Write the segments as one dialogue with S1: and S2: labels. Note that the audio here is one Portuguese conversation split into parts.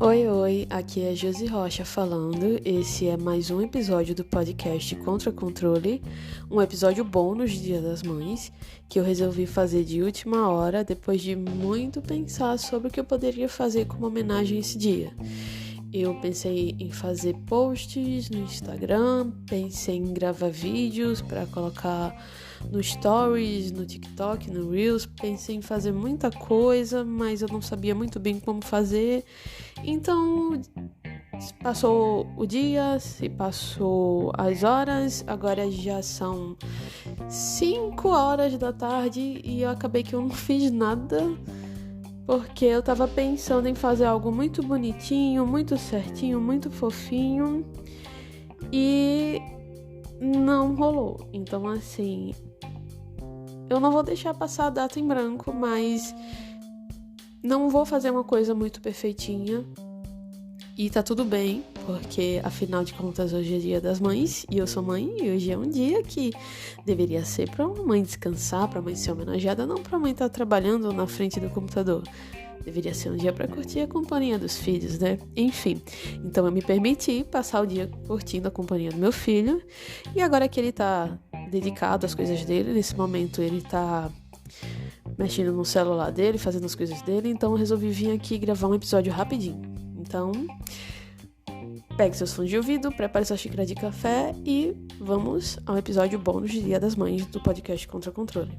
S1: Oi, aqui é Josi Rocha falando. Esse é mais um episódio do podcast Contra Controle, um episódio bônus de Dia das Mães, que eu resolvi fazer de última hora, depois de muito pensar sobre o que eu poderia fazer como homenagem a esse dia. Eu pensei em fazer posts no Instagram, pensei em gravar vídeos para colocar no Stories, no TikTok, no Reels, pensei em fazer muita coisa, mas eu não sabia muito bem como fazer. Então, passou o dia, se passou as horas, agora já são 5 horas da tarde e eu acabei que eu não fiz nada. Porque eu tava pensando em fazer algo muito bonitinho, muito certinho, muito fofinho e não rolou. Então, assim, eu não vou deixar passar a data em branco, mas não vou fazer uma coisa muito perfeitinha. E tá tudo bem, porque afinal de contas hoje é Dia das Mães e eu sou mãe e hoje é um dia que deveria ser pra uma mãe descansar, pra mãe ser homenageada, não pra mãe estar trabalhando na frente do computador. Deveria ser um dia pra curtir a companhia dos filhos, né? Enfim, então eu me permiti passar o dia curtindo a companhia do meu filho e agora que ele tá dedicado às coisas dele, nesse momento ele tá mexendo no celular dele, fazendo as coisas dele, então eu resolvi vir aqui gravar um episódio rapidinho. Então, pegue seus fones de ouvido, prepare sua xícara de café e vamos ao episódio bônus de Dia das Mães do podcast Contra Controle.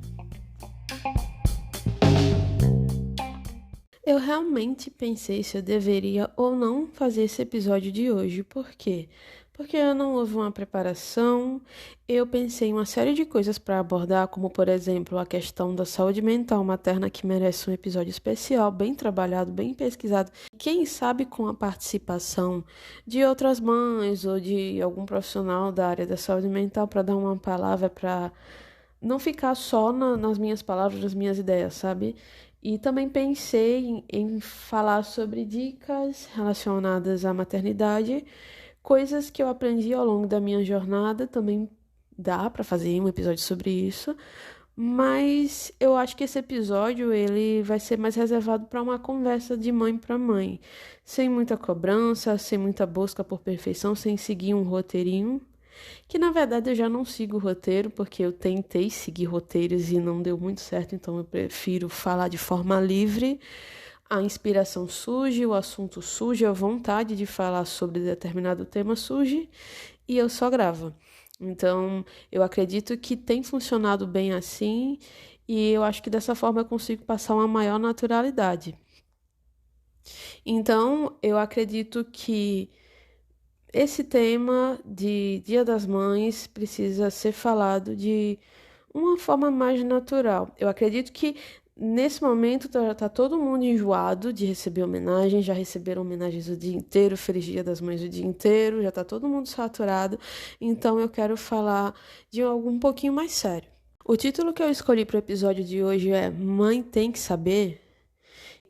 S1: Eu realmente pensei se eu deveria ou não fazer esse episódio de hoje. Por quê? Porque não houve uma preparação, eu pensei em uma série de coisas para abordar, como, por exemplo, a questão da saúde mental materna, que merece um episódio especial, bem trabalhado, bem pesquisado. Quem sabe com a participação de outras mães ou de algum profissional da área da saúde mental para dar uma palavra, para não ficar só nas minhas palavras, nas minhas ideias, sabe? E também pensei em falar sobre dicas relacionadas à maternidade, coisas que eu aprendi ao longo da minha jornada. Também dá para fazer um episódio sobre isso, mas eu acho que esse episódio ele vai ser mais reservado para uma conversa de mãe para mãe, sem muita cobrança, sem muita busca por perfeição, sem seguir um roteirinho, que na verdade eu já não sigo roteiro, porque eu tentei seguir roteiros e não deu muito certo, então eu prefiro falar de forma livre. A inspiração surge, o assunto surge, a vontade de falar sobre determinado tema surge e eu só gravo. Então, eu acredito que tem funcionado bem assim e eu acho que dessa forma eu consigo passar uma maior naturalidade. Então, eu acredito que esse tema de Dia das Mães precisa ser falado de uma forma mais natural. Eu acredito que nesse momento tá todo mundo enjoado de receber homenagem, já receberam homenagens o dia inteiro, Feliz Dia das Mães o dia inteiro, já tá todo mundo saturado, então eu quero falar de algo um pouquinho mais sério. O título que eu escolhi para o episódio de hoje é Mãe Tem que Saber.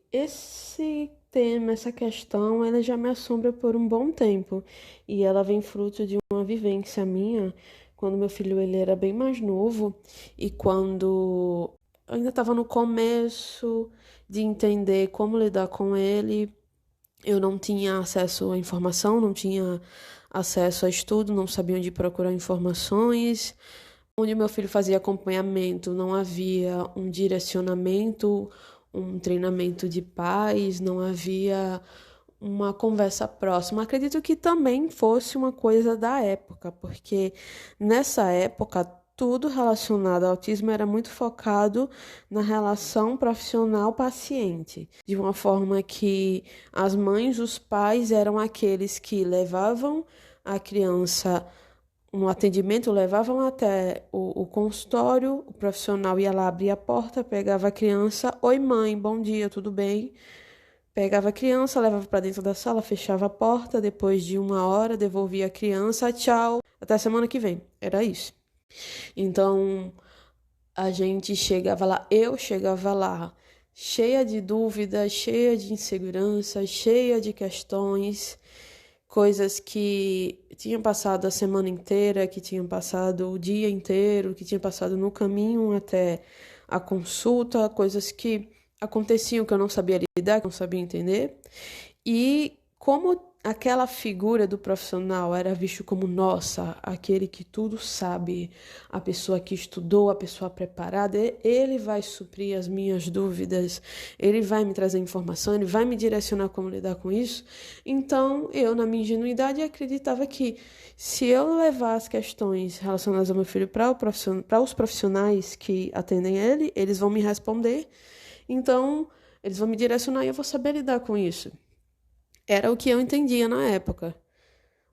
S1: Esse tema, essa questão, ela já me assombra por um bom tempo e ela vem fruto de uma vivência minha quando meu filho ele era bem mais novo e quando eu ainda estava no começo de entender como lidar com ele. Eu não tinha acesso à informação, não tinha acesso a estudo, não sabia onde procurar informações. Onde meu filho fazia acompanhamento, não havia um direcionamento, um treinamento de pais, não havia uma conversa próxima. Acredito que também fosse uma coisa da época, porque nessa época tudo relacionado ao autismo era muito focado na relação profissional-paciente, de uma forma que as mães, os pais eram aqueles que levavam a criança no atendimento, levavam até o consultório, o profissional ia lá, abria a porta, pegava a criança, oi mãe, bom dia, tudo bem? Pegava a criança, levava para dentro da sala, fechava a porta, depois de 1 hora devolvia a criança, tchau, até semana que vem, era isso. Então, a gente chegava lá, eu chegava lá, cheia de dúvidas, cheia de insegurança, cheia de questões, coisas que tinham passado a semana inteira, que tinham passado o dia inteiro, que tinham passado no caminho até a consulta, coisas que aconteciam que eu não sabia lidar, que eu não sabia entender. E como aquela figura do profissional era visto como, nossa, aquele que tudo sabe, a pessoa que estudou, a pessoa preparada, ele vai suprir as minhas dúvidas, ele vai me trazer informação, ele vai me direcionar como lidar com isso. Então, eu, na minha ingenuidade, acreditava que se eu levar as questões relacionadas ao meu filho para os profissionais que atendem ele, eles vão me responder. Então, eles vão me direcionar e eu vou saber lidar com isso. Era o que eu entendia na época.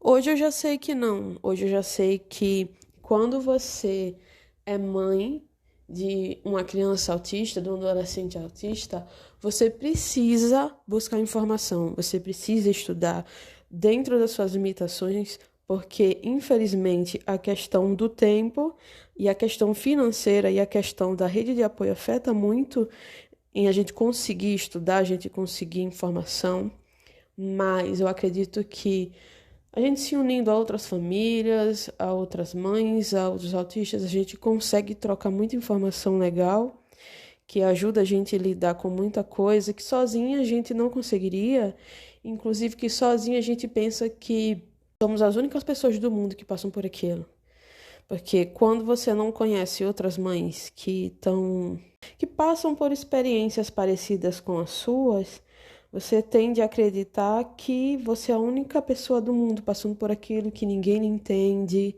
S1: Hoje eu já sei que não. Hoje eu já sei que quando você é mãe de uma criança autista, de um adolescente autista, você precisa buscar informação, você precisa estudar dentro das suas limitações, porque, infelizmente, a questão do tempo e a questão financeira e a questão da rede de apoio afeta muito em a gente conseguir estudar, a gente conseguir informação. Mas eu acredito que a gente se unindo a outras famílias, a outras mães, a outros autistas, a gente consegue trocar muita informação legal, que ajuda a gente a lidar com muita coisa que sozinha a gente não conseguiria. Inclusive que sozinha a gente pensa que somos as únicas pessoas do mundo que passam por aquilo. Porque quando você não conhece outras mães que passam por experiências parecidas com as suas, você tende a acreditar que você é a única pessoa do mundo passando por aquilo, que ninguém entende.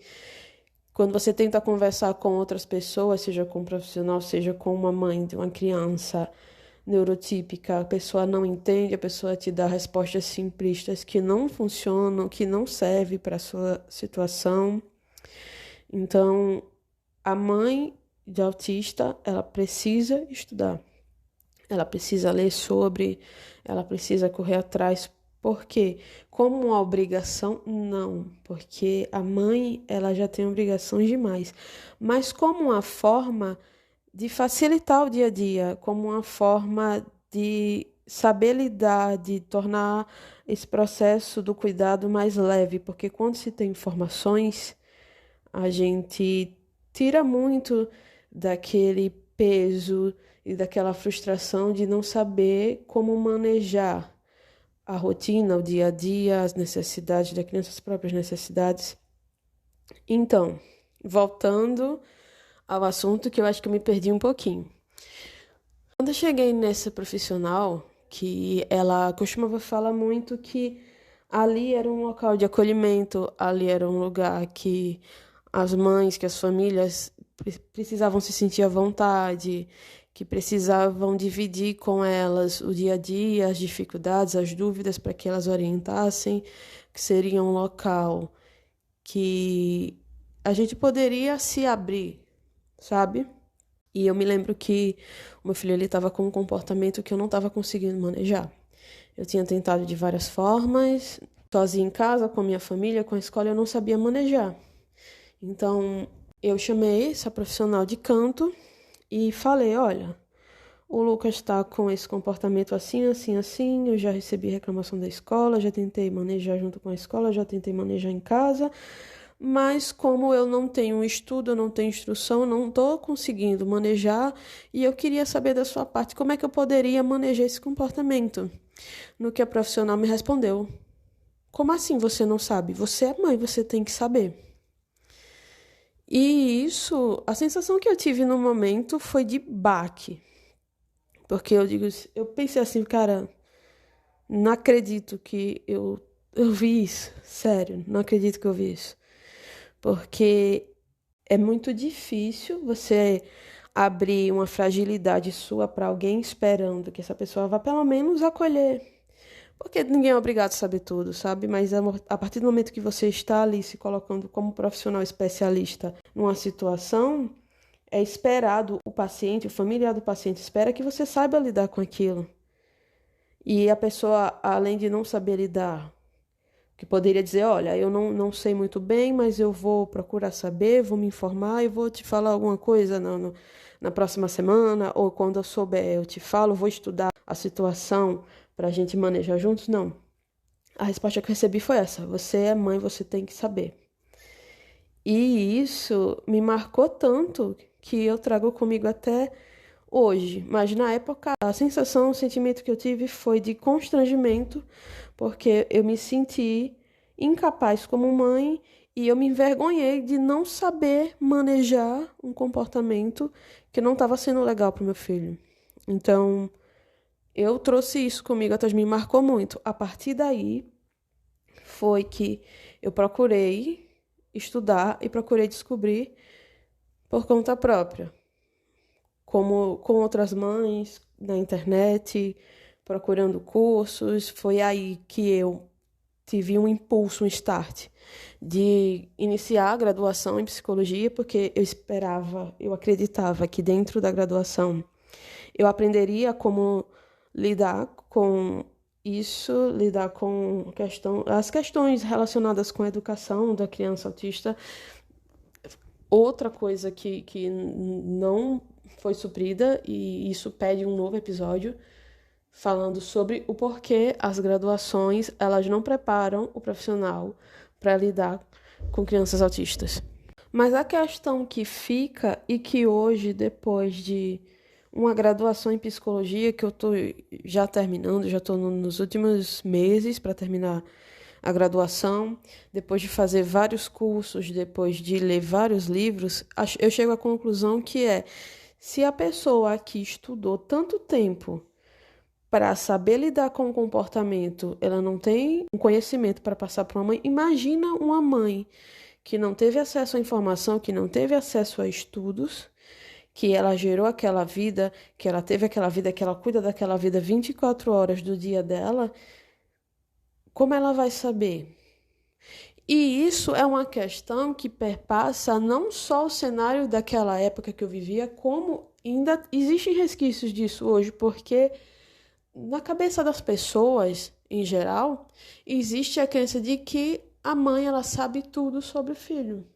S1: Quando você tenta conversar com outras pessoas, seja com um profissional, seja com uma mãe de uma criança neurotípica, a pessoa não entende, a pessoa te dá respostas simplistas que não funcionam, que não servem para a sua situação. Então, a mãe de autista, ela precisa estudar. Ela precisa ler sobre, ela precisa correr atrás. Por quê? Como uma obrigação? Não, porque a mãe, ela já tem obrigações demais. Mas como uma forma de facilitar o dia a dia, como uma forma de saber lidar, de tornar esse processo do cuidado mais leve, porque quando se tem informações, a gente tira muito daquele peso e daquela frustração de não saber como manejar a rotina, o dia a dia, as necessidades da criança, as próprias necessidades. Então, voltando ao assunto que eu acho que eu me perdi um pouquinho. Quando eu cheguei nessa profissional, que ela costumava falar muito que ali era um local de acolhimento, ali era um lugar que as mães, que as famílias precisavam se sentir à vontade, que precisavam dividir com elas o dia a dia, as dificuldades, as dúvidas, para que elas orientassem, que seria um local que a gente poderia se abrir, sabe? E eu me lembro que o meu filho estava com um comportamento que eu não estava conseguindo manejar. Eu tinha tentado de várias formas, sozinha em casa, com a minha família, com a escola, eu não sabia manejar. Então, eu chamei essa profissional de canto e falei, olha, o Lucas está com esse comportamento assim, assim, assim, eu já recebi reclamação da escola, já tentei manejar junto com a escola, já tentei manejar em casa, mas como eu não tenho estudo, eu não tenho instrução, não estou conseguindo manejar e eu queria saber da sua parte como é que eu poderia manejar esse comportamento. No que a profissional me respondeu, como assim você não sabe? Você é mãe, você tem que saber. E isso, a sensação que eu tive no momento foi de baque. Porque eu pensei assim, cara, não acredito que eu vi isso. Sério, não acredito que eu vi isso. Porque é muito difícil você abrir uma fragilidade sua para alguém esperando que essa pessoa vá pelo menos acolher. Porque ninguém é obrigado a saber tudo, sabe? Mas a partir do momento que você está ali se colocando como profissional especialista numa situação, é esperado o paciente, o familiar do paciente espera que você saiba lidar com aquilo. E a pessoa, além de não saber lidar, que poderia dizer, olha, eu não sei muito bem, mas eu vou procurar saber, vou me informar e vou te falar alguma coisa na próxima semana, ou quando eu souber, eu te falo, vou estudar a situação para a gente manejar juntos. Não. A resposta que eu recebi foi essa, você é mãe, você tem que saber. E isso me marcou tanto que eu trago comigo até hoje, mas na época a sensação, o sentimento que eu tive foi de constrangimento, porque eu me senti incapaz como mãe e eu me envergonhei de não saber manejar um comportamento que não estava sendo legal para o meu filho. Então, eu trouxe isso comigo, até me marcou muito. A partir daí, foi que eu procurei estudar e procurei descobrir por conta própria, como com outras mães, na internet, procurando cursos. Foi aí que eu tive um impulso, um start, de iniciar a graduação em psicologia, porque eu acreditava que dentro da graduação eu aprenderia como lidar com isso, lidar com as questões relacionadas com a educação da criança autista. Outra coisa que não foi suprida, e isso pede um novo episódio, falando sobre o porquê as graduações elas não preparam o profissional para lidar com crianças autistas. Mas a questão que fica, e que hoje, depois de uma graduação em psicologia, que eu estou já terminando, já estou nos últimos meses para terminar a graduação, depois de fazer vários cursos, depois de ler vários livros, eu chego à conclusão que se a pessoa que estudou tanto tempo para saber lidar com o comportamento, ela não tem um conhecimento para passar para uma mãe, imagina uma mãe que não teve acesso à informação, que não teve acesso a estudos, que ela gerou aquela vida, que ela teve aquela vida, que ela cuida daquela vida 24 horas do dia dela, como ela vai saber? E isso é uma questão que perpassa não só o cenário daquela época que eu vivia, como ainda existem resquícios disso hoje, porque na cabeça das pessoas, em geral, existe a crença de que a mãe ela sabe tudo sobre o filho.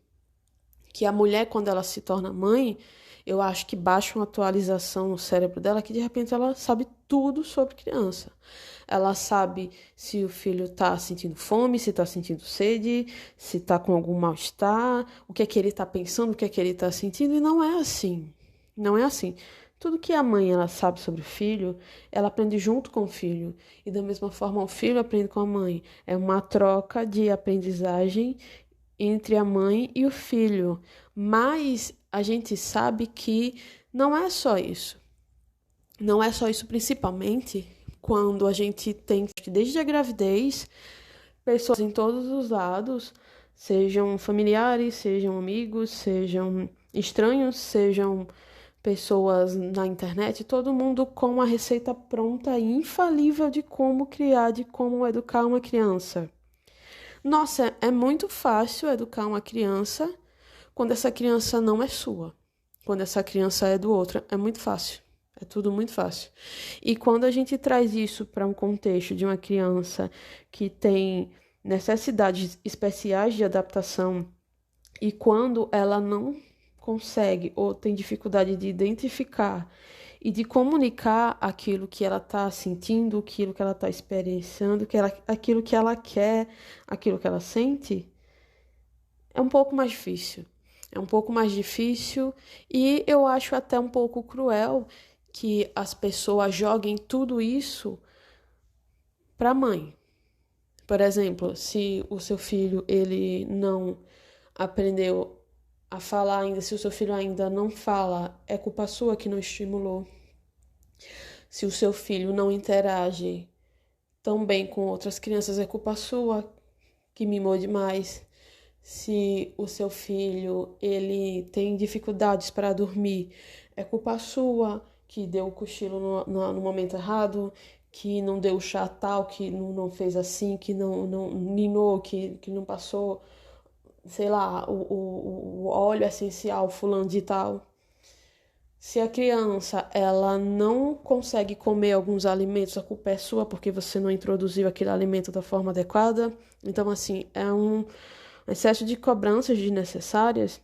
S1: Que a mulher, quando ela se torna mãe, eu acho que baixa uma atualização no cérebro dela que de repente ela sabe tudo sobre criança. Ela sabe se o filho está sentindo fome, se está sentindo sede, se está com algum mal-estar, o que é que ele está pensando, o que é que ele está sentindo, e não é assim. Não é assim. Tudo que a mãe ela sabe sobre o filho, ela aprende junto com o filho. E da mesma forma o filho aprende com a mãe. É uma troca de aprendizagem entre a mãe e o filho. Mas a gente sabe que não é só isso. Não é só isso, principalmente quando a gente tem, desde a gravidez, pessoas em todos os lados, sejam familiares, sejam amigos, sejam estranhos, sejam pessoas na internet, todo mundo com a receita pronta e infalível de como criar, de como educar uma criança. Nossa, é muito fácil educar uma criança quando essa criança não é sua. Quando essa criança é do outro, é muito fácil. É tudo muito fácil. E quando a gente traz isso para um contexto de uma criança que tem necessidades especiais de adaptação, e quando ela não consegue ou tem dificuldade de identificar e de comunicar aquilo que ela está sentindo, aquilo que ela está experienciando, aquilo que ela quer, aquilo que ela sente, é um pouco mais difícil. É um pouco mais difícil e eu acho até um pouco cruel que as pessoas joguem tudo isso para a mãe. Por exemplo, se o seu filho ele não aprendeu a falar ainda, se o seu filho ainda não fala, é culpa sua que não estimulou. Se o seu filho não interage tão bem com outras crianças, é culpa sua que mimou demais. Se o seu filho ele tem dificuldades para dormir, é culpa sua que deu o cochilo no momento errado, que não deu o chá tal, que não fez assim, que não ninou, que não passou, sei lá, o óleo essencial fulano de tal. Se a criança ela não consegue comer alguns alimentos, a culpa é sua porque você não introduziu aquele alimento da forma adequada. Então, assim, é um excesso de cobranças desnecessárias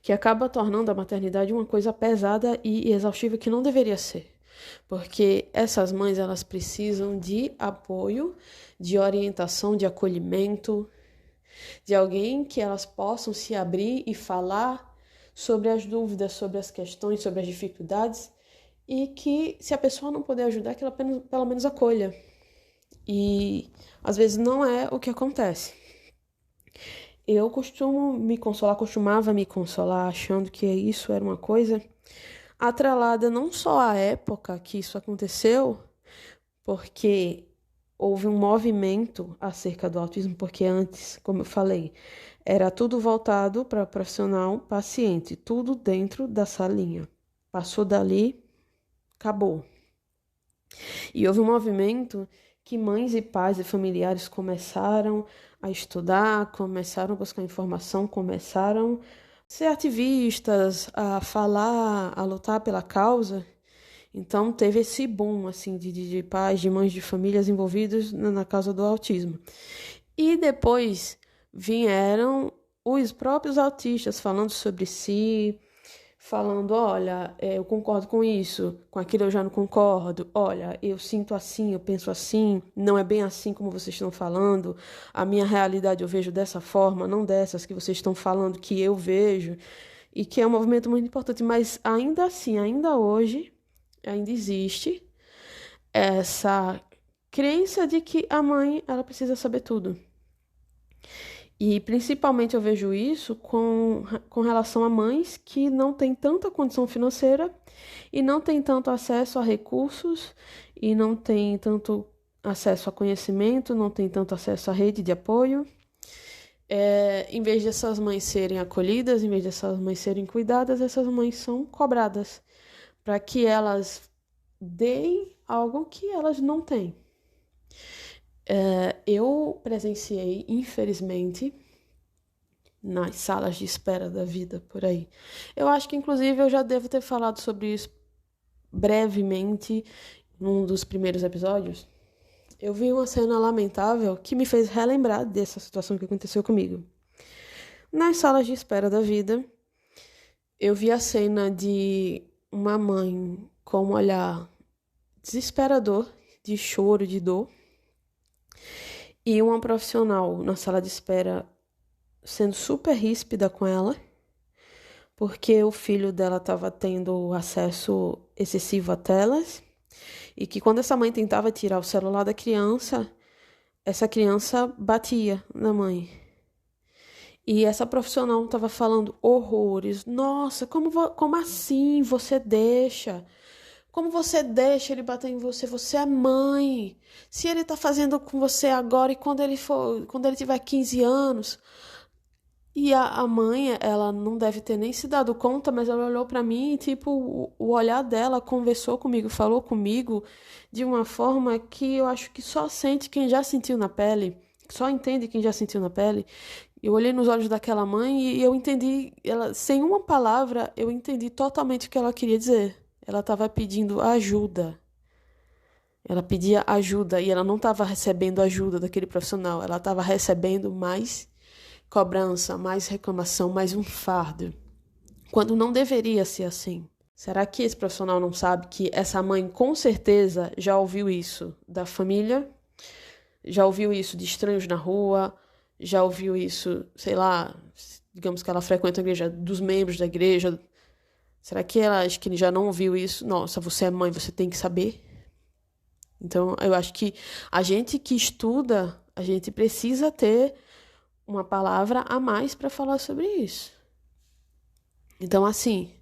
S1: que acaba tornando a maternidade uma coisa pesada e exaustiva que não deveria ser. Porque essas mães, elas precisam de apoio, de orientação, de acolhimento, de alguém que elas possam se abrir e falar sobre as dúvidas, sobre as questões, sobre as dificuldades, e que se a pessoa não puder ajudar, que ela pelo menos acolha. E às vezes não é o que acontece. Eu costumava me consolar achando que isso era uma coisa atrelada não só à época que isso aconteceu, porque houve um movimento acerca do autismo, porque antes, como eu falei, era tudo voltado para profissional, paciente, tudo dentro da salinha. Passou dali, acabou. E houve um movimento que mães e pais e familiares começaram a estudar, começaram a buscar informação, começaram a ser ativistas, a falar, a lutar pela causa. Então teve esse boom assim, de pais, de mães, de famílias envolvidos na causa do autismo. E depois vieram os próprios autistas falando sobre si, falando, olha, eu concordo com isso, com aquilo eu já não concordo, olha, eu sinto assim, eu penso assim, não é bem assim como vocês estão falando, a minha realidade eu vejo dessa forma, não dessas que vocês estão falando que eu vejo, e que é um movimento muito importante, mas ainda assim, ainda hoje, ainda existe essa crença de que a mãe, ela precisa saber tudo. E principalmente eu vejo isso com relação a mães que não têm tanta condição financeira e não têm tanto acesso a recursos e não têm tanto acesso a conhecimento, não têm tanto acesso à rede de apoio. Em vez dessas mães serem acolhidas, em vez dessas mães serem cuidadas, essas mães são cobradas para que elas deem algo que elas não têm. Eu presenciei, infelizmente, nas salas de espera da vida por aí. Eu acho que, inclusive, eu já devo ter falado sobre isso brevemente num dos primeiros episódios. Eu vi uma cena lamentável que me fez relembrar dessa situação que aconteceu comigo. Nas salas de espera da vida, eu vi a cena de uma mãe com um olhar desesperador, de choro, de dor, e uma profissional na sala de espera sendo super ríspida com ela, porque o filho dela estava tendo acesso excessivo a telas, e que quando essa mãe tentava tirar o celular da criança, essa criança batia na mãe. E essa profissional estava falando horrores. Nossa, como assim você deixa? Como você deixa ele bater em você? Você é mãe. Se ele tá fazendo com você agora e quando ele tiver 15 anos. E a mãe, ela não deve ter nem se dado conta, mas ela olhou pra mim e, tipo, o olhar dela conversou comigo, falou comigo de uma forma que eu acho que só sente quem já sentiu na pele, só entende quem já sentiu na pele. Eu olhei nos olhos daquela mãe e eu entendi, ela, sem uma palavra, eu entendi totalmente o que ela queria dizer. Ela estava pedindo ajuda. Ela pedia ajuda e ela não estava recebendo ajuda daquele profissional. Ela estava recebendo mais cobrança, mais reclamação, mais um fardo. Quando não deveria ser assim. Será que esse profissional não sabe que essa mãe com certeza já ouviu isso da família? Já ouviu isso de estranhos na rua? Já ouviu isso, sei lá, digamos que ela frequenta a igreja, dos membros da igreja? Será que ela acha que ele já não ouviu isso? Nossa, você é mãe, você tem que saber. Então, eu acho que a gente que estuda, a gente precisa ter uma palavra a mais para falar sobre isso. Então, assim,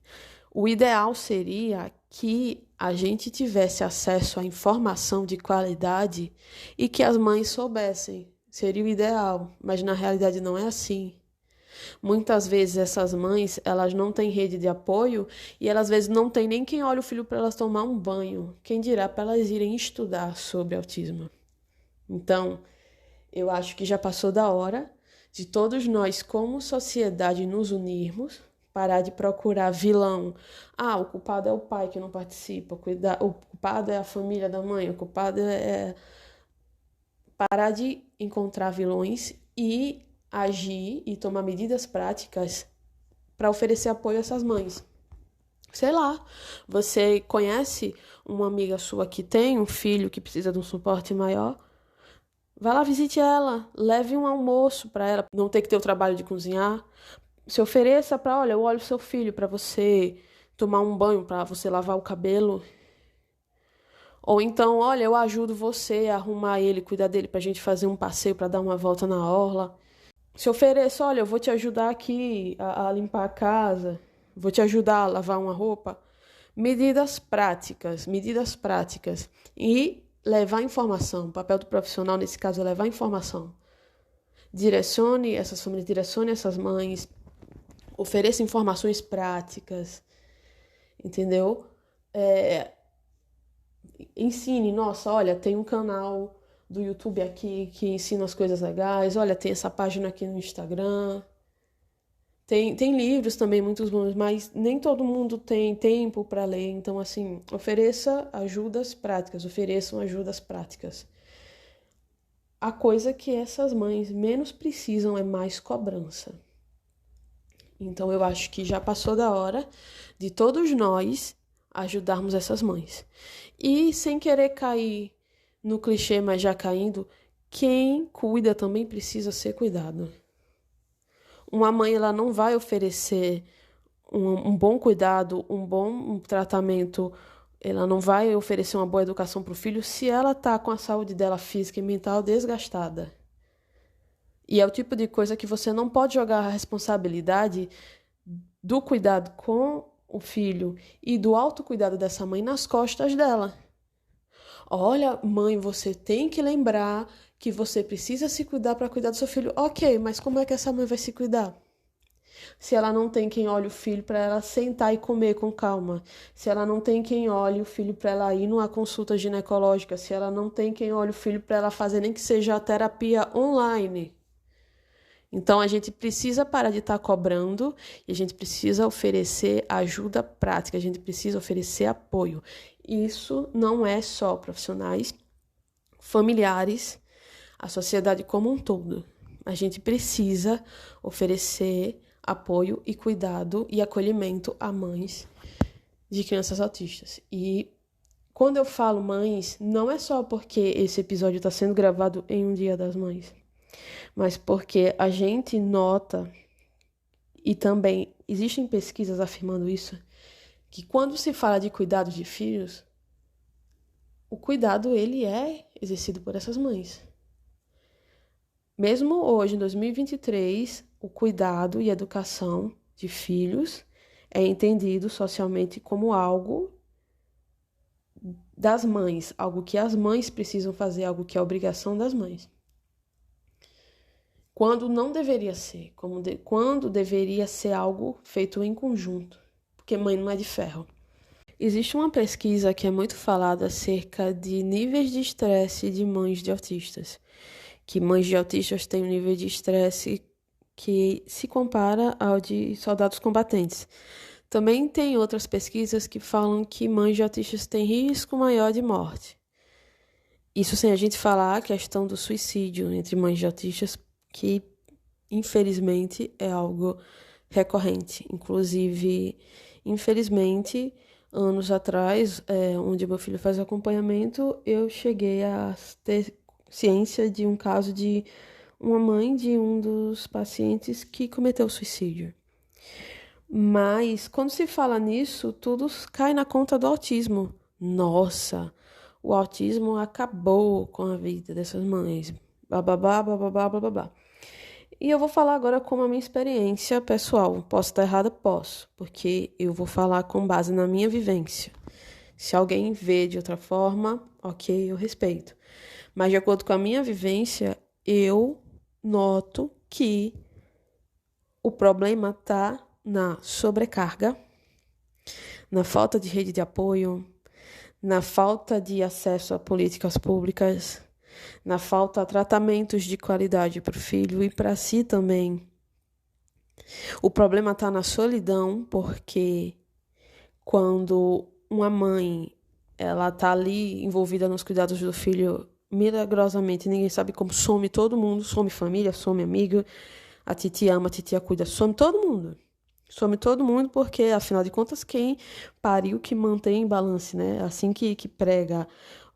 S1: o ideal seria que a gente tivesse acesso à informação de qualidade e que as mães soubessem. Seria o ideal, mas na realidade não é assim. Muitas vezes essas mães, elas não têm rede de apoio e elas às vezes não têm nem quem olhe o filho para elas tomar um banho. Quem dirá para elas irem estudar sobre autismo. Então, eu acho que já passou da hora de todos nós, como sociedade, nos unirmos, parar de procurar vilão. O culpado é o pai que não participa, o culpado é a família da mãe, o culpado é... Parar de encontrar vilões e agir e tomar medidas práticas para oferecer apoio a essas mães. Sei lá, você conhece uma amiga sua que tem um filho que precisa de um suporte maior? Vai lá, visite ela, leve um almoço para ela, não ter que ter o trabalho de cozinhar. Se ofereça para, olha, eu olho seu filho para você tomar um banho, para você lavar o cabelo. Ou então, olha, eu ajudo você a arrumar ele, cuidar dele pra gente fazer um passeio para dar uma volta na orla. Se ofereça, olha, eu vou te ajudar aqui a limpar a casa, vou te ajudar a lavar uma roupa. Medidas práticas, medidas práticas. E levar informação. O papel do profissional, nesse caso, é levar informação. Direcione essas famílias, direcione essas mães, ofereça informações práticas, entendeu? Ensine, nossa, olha, tem um canal do YouTube aqui que ensina as coisas legais, olha, tem essa página aqui no Instagram. Tem livros também muito bons, mas nem todo mundo tem tempo para ler. Então, assim, ofereçam ajudas práticas. A coisa que essas mães menos precisam é mais cobrança. Então, eu acho que já passou da hora de todos nós ajudarmos essas mães. E sem querer cair no clichê, mas já caindo, quem cuida também precisa ser cuidado. Uma mãe, ela não vai oferecer um bom cuidado, um bom tratamento, ela não vai oferecer uma boa educação para o filho se ela está com a saúde dela física e mental desgastada. E é o tipo de coisa que você não pode jogar a responsabilidade do cuidado com o filho e do autocuidado dessa mãe nas costas dela. Olha, mãe, você tem que lembrar que você precisa se cuidar para cuidar do seu filho. Ok, mas como é que essa mãe vai se cuidar? Se ela não tem quem olhe o filho para ela sentar e comer com calma, se ela não tem quem olhe o filho para ela ir numa consulta ginecológica, se ela não tem quem olhe o filho para ela fazer nem que seja a terapia online. Então a gente precisa parar de estar cobrando e a gente precisa oferecer ajuda prática, a gente precisa oferecer apoio. Isso não é só profissionais, familiares, a sociedade como um todo. A gente precisa oferecer apoio e cuidado e acolhimento a mães de crianças autistas. E quando eu falo mães, não é só porque esse episódio está sendo gravado em um Dia das Mães, mas porque a gente nota, e também existem pesquisas afirmando isso, que quando se fala de cuidado de filhos, o cuidado ele é exercido por essas mães. Mesmo hoje, em 2023, o cuidado e a educação de filhos é entendido socialmente como algo das mães, algo que as mães precisam fazer, algo que é obrigação das mães. Quando não deveria ser, quando deveria ser algo feito em conjunto, porque mãe não é de ferro. Existe uma pesquisa que é muito falada acerca de níveis de estresse de mães de autistas, que mães de autistas têm um nível de estresse que se compara ao de soldados combatentes. Também tem outras pesquisas que falam que mães de autistas têm risco maior de morte. Isso sem a gente falar a questão do suicídio entre mães de autistas, que infelizmente é algo recorrente. Inclusive, infelizmente, anos atrás, onde meu filho faz acompanhamento, eu cheguei a ter ciência de um caso de uma mãe de um dos pacientes que cometeu suicídio. Mas, quando se fala nisso, tudo cai na conta do autismo. Nossa, o autismo acabou com a vida dessas mães. Bababá, bababá, bababá. E eu vou falar agora como a minha experiência pessoal. Posso estar errada? Posso, porque eu vou falar com base na minha vivência. Se alguém vê de outra forma, ok, eu respeito. Mas de acordo com a minha vivência, eu noto que o problema está na sobrecarga, na falta de rede de apoio, na falta de acesso a políticas públicas, na falta de tratamentos de qualidade para o filho e para si também. O problema está na solidão, porque quando uma mãe ela está ali envolvida nos cuidados do filho, milagrosamente, ninguém sabe como, some todo mundo, some família, some amigo, a titia ama, a titia cuida, some todo mundo. Some todo mundo porque, afinal de contas, quem pariu que mantém em balance, né? Assim que prega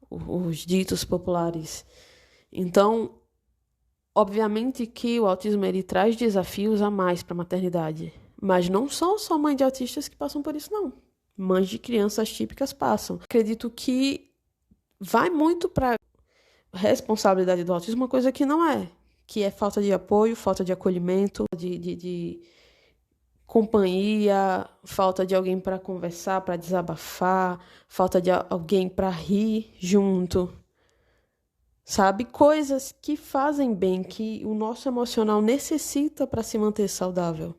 S1: os ditos populares. Então, Obviamente que o autismo ele traz desafios a mais para a maternidade, mas não são só mães de autistas que passam por isso, não. Mães de crianças típicas passam. Acredito que vai muito para responsabilidade do autismo, uma coisa que é falta de apoio, falta de acolhimento, de companhia, falta de alguém para conversar, para desabafar, falta de alguém para rir junto. Sabe? Coisas que fazem bem, que o nosso emocional necessita para se manter saudável.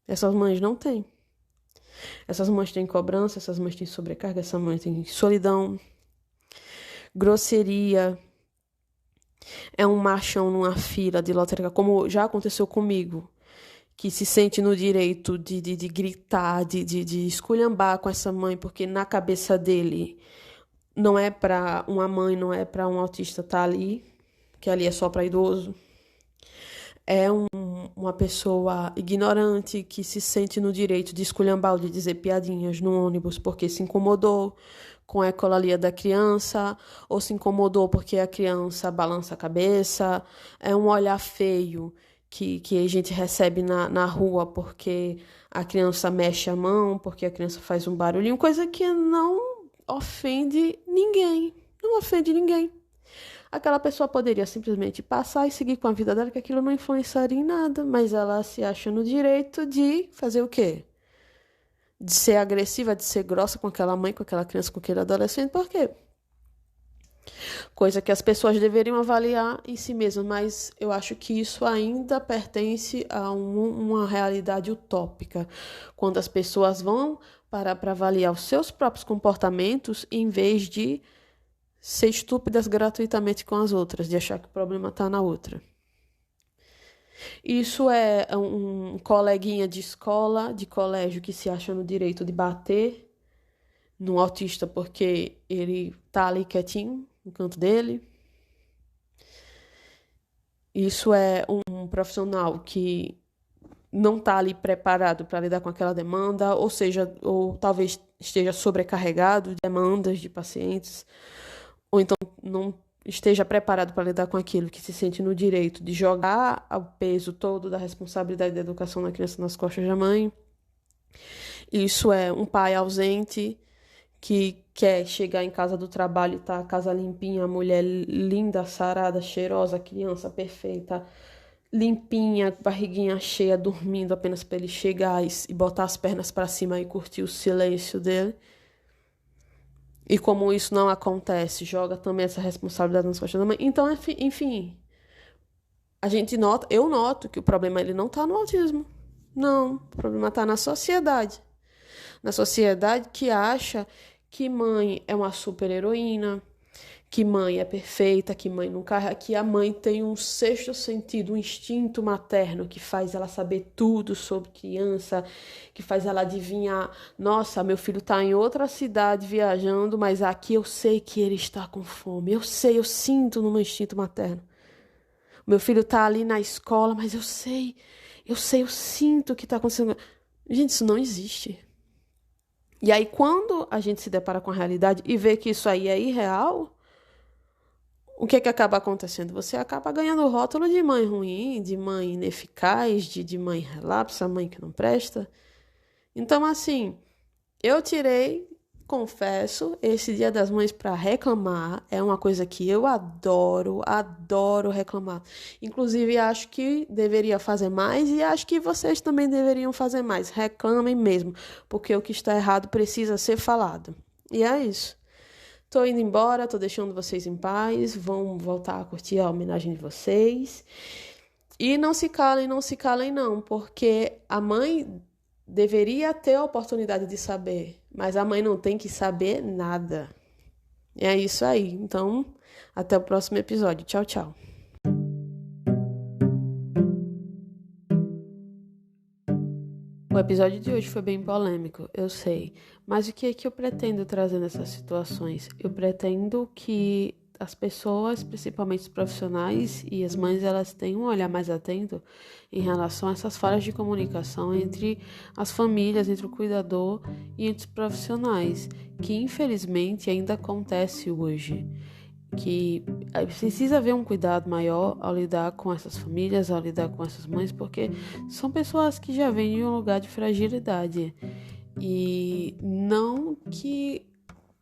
S1: Essas mães não têm. Essas mães têm cobrança, essas mães têm sobrecarga, essas mães têm solidão, grosseria. É um machão numa fila de lotérica, como já aconteceu comigo, que se sente no direito de gritar, de esculhambar com essa mãe, porque na cabeça dele não é para uma mãe, não é para um autista estar ali, que ali é só para idoso. É uma pessoa ignorante que se sente no direito de esculhambar ou de dizer piadinhas no ônibus porque se incomodou com a ecolalia da criança, ou se incomodou porque a criança balança a cabeça. É um olhar feio que a gente recebe na rua porque a criança mexe a mão, porque a criança faz um barulhinho, coisa que não ofende ninguém. Não ofende ninguém. Aquela pessoa poderia simplesmente passar e seguir com a vida dela, que aquilo não influenciaria em nada, mas ela se acha no direito de fazer o quê? De ser agressiva, de ser grossa com aquela mãe, com aquela criança, com aquele adolescente, por quê? Coisa que as pessoas deveriam avaliar em si mesmas, mas eu acho que isso ainda pertence a uma realidade utópica, quando as pessoas vão para avaliar os seus próprios comportamentos em vez de ser estúpidas gratuitamente com as outras, de achar que o problema está na outra. Isso é um coleguinha de escola, de colégio, que se acha no direito de bater no autista porque ele tá ali quietinho no canto dele. Isso é um profissional que não está ali preparado para lidar com aquela demanda, ou seja, ou talvez esteja sobrecarregado de demandas de pacientes, ou então não esteja preparado para lidar com aquilo, que se sente no direito de jogar o peso todo da responsabilidade da educação da criança nas costas da mãe. Isso é um pai ausente que quer chegar em casa do trabalho e tá a casa limpinha, a mulher linda, sarada, cheirosa, a criança perfeita, limpinha, barriguinha cheia, dormindo apenas para ele chegar e botar as pernas para cima e curtir o silêncio dele. E como isso não acontece, joga também essa responsabilidade nas costas da mãe. Então, enfim, eu noto que o problema ele não está no autismo. Não, o problema está na sociedade. Na sociedade que acha que mãe é uma super-heroína, que mãe é perfeita, que mãe nunca, que a mãe tem um sexto sentido, um instinto materno que faz ela saber tudo sobre criança, que faz ela adivinhar, nossa, meu filho está em outra cidade viajando, mas aqui eu sei que ele está com fome. Eu sei, eu sinto no meu instinto materno. Meu filho está ali na escola, mas eu sinto o que está acontecendo. Gente, isso não existe. E aí, quando a gente se depara com a realidade e vê que isso aí é irreal, o que acaba acontecendo? Você acaba ganhando o rótulo de mãe ruim, de mãe ineficaz, de mãe relapsa, mãe que não presta. Então, assim, eu tirei, confesso, esse Dia das Mães para reclamar. É uma coisa que eu adoro reclamar. Inclusive, acho que deveria fazer mais e acho que vocês também deveriam fazer mais. Reclamem mesmo, porque o que está errado precisa ser falado. E é isso. Tô indo embora, tô deixando vocês em paz, vão voltar a curtir a homenagem de vocês. E não se calem não, porque a mãe deveria ter a oportunidade de saber, mas a mãe não tem que saber nada. É isso aí. Então, até o próximo episódio. Tchau, tchau. O episódio de hoje foi bem polêmico, eu sei. Mas o que é que eu pretendo trazer nessas situações? Eu pretendo que as pessoas, principalmente os profissionais e as mães, elas tenham um olhar mais atento em relação a essas falhas de comunicação entre as famílias, entre o cuidador e entre os profissionais, que infelizmente ainda acontece hoje. que precisa haver um cuidado maior ao lidar com essas famílias, ao lidar com essas mães, porque são pessoas que já vêm de um lugar de fragilidade. E não que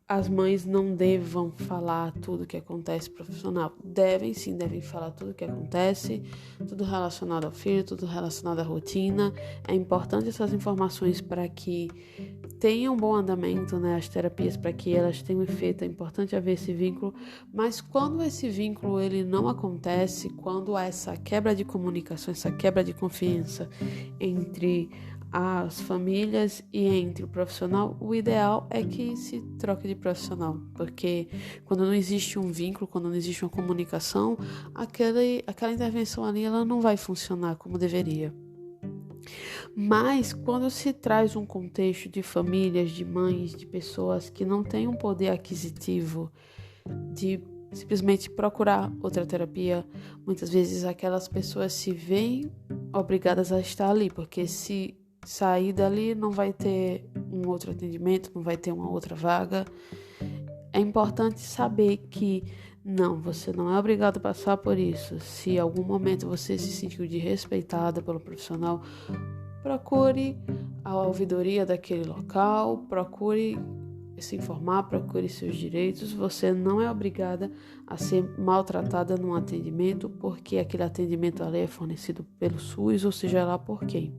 S1: as mães não devam falar tudo que acontece profissional. Devem falar tudo que acontece, tudo relacionado ao filho, tudo relacionado à rotina. É importante essas informações para que tenham um bom andamento, né, as terapias, para que elas tenham efeito. É importante haver esse vínculo, mas quando esse vínculo ele não acontece, quando há essa quebra de comunicação, essa quebra de confiança entre as famílias e entre o profissional, o ideal é que se troque de profissional, porque quando não existe um vínculo, quando não existe uma comunicação, aquela intervenção ali ela não vai funcionar como deveria. Mas quando se traz um contexto de famílias, de mães, de pessoas que não têm um poder aquisitivo de simplesmente procurar outra terapia, muitas vezes aquelas pessoas se veem obrigadas a estar ali, porque se sair dali não vai ter um outro atendimento, não vai ter uma outra vaga. É importante saber que não, você não é obrigado a passar por isso. Se em algum momento você se sentiu desrespeitada pelo profissional, procure a ouvidoria daquele local, procure se informar, procure seus direitos. Você não é obrigada a ser maltratada num atendimento, porque aquele atendimento ali é fornecido pelo SUS, ou seja lá por quem.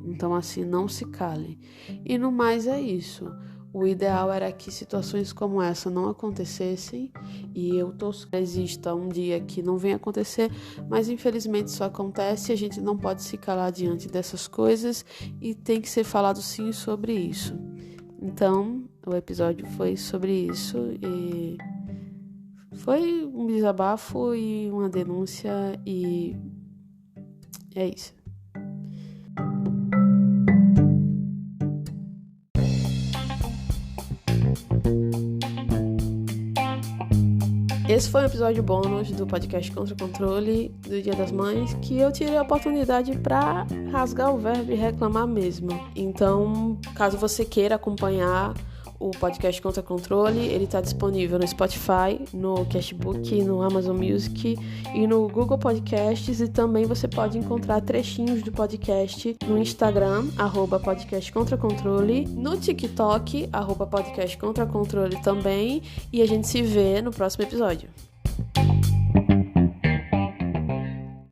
S1: Então, assim, não se cale. E no mais é isso. O ideal era que situações como essa não acontecessem, e eu torço que exista um dia que não venha acontecer, mas infelizmente isso acontece e a gente não pode se calar diante dessas coisas e tem que ser falado sim sobre isso. Então, o episódio foi sobre isso e foi um desabafo e uma denúncia e é isso. Esse foi um episódio bônus do podcast Contra o Controle do Dia das Mães, que eu tirei a oportunidade para rasgar o verbo e reclamar mesmo. Então, caso você queira acompanhar o podcast Contra o Controle, ele está disponível no Spotify, no Cashbook, no Amazon Music e no Google Podcasts, e também você pode encontrar trechinhos do podcast no Instagram, @podcastcontracontrole, no TikTok, @podcastcontracontrole também, e a gente se vê no próximo episódio.